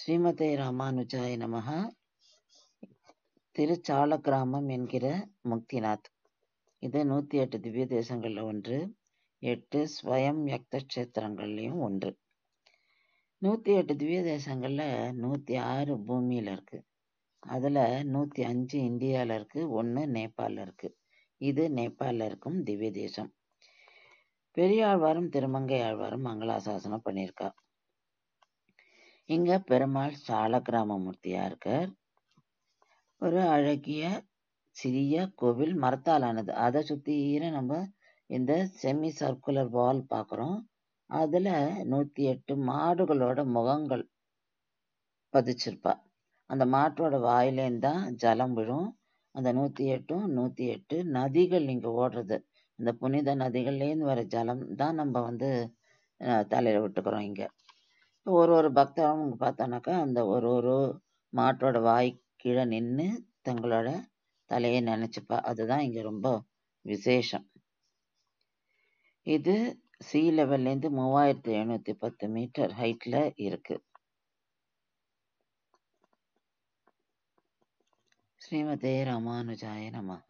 ஸ்ரீமதே ராமானுஜாய நமஹ. திருச்சாலக்கிராமம் என்கிற முக்திநாத். இது 108 திவ்ய தேசங்கள்ல ஒன்று, 8 ஸ்வயம் யக்த கஷேத்திரங்கள்லையும் ஒன்று. 108 திவ்ய தேசங்கள்ல 106 பூமியில இருக்கு. அதுல 105 இந்தியால இருக்கு, 1 நேபாளில் இருக்கு. இது நேபாளில் இருக்கும் திவ்ய தேசம். பெரியாழ்வாரும் திருமங்கை ஆழ்வாரும் மங்களாசாசனம் பண்ணியிருக்கா. இங்க பெருமாள் சாலக்கிராம மூர்த்தியா இருக்கார். ஒரு அழகிய சிறிய கோவில் மரத்தால் ஆனது. அதை சுத்தீர நம்ம இந்த செமி சர்க்குலர் வால் பார்க்குறோம். அதுல 108 மாடுகளோட முகங்கள் பதிச்சிருப்பா. அந்த மாட்டோட வாயிலேருந்து தான் ஜலம் விழும். அந்த 108 நதிகள் இங்க ஓடுறது. அந்த புனித நதிகள்லேருந்து வர ஜலம் தான் நம்ம தலையில விட்டுக்கிறோம். இங்க ஒரு பக்தரும் பார்த்தோன்னாக்கா அந்த ஒரு மாட்டோட வாய் கீழே நின்று தங்களோட தலையை நினைச்சுப்பா. அதுதான் இங்க ரொம்ப விசேஷம். இது சி லெவல்லேருந்து 3710 மீட்டர் ஹைட்ல இருக்கு. ஸ்ரீமதே ராமானுஜாய நமஹ.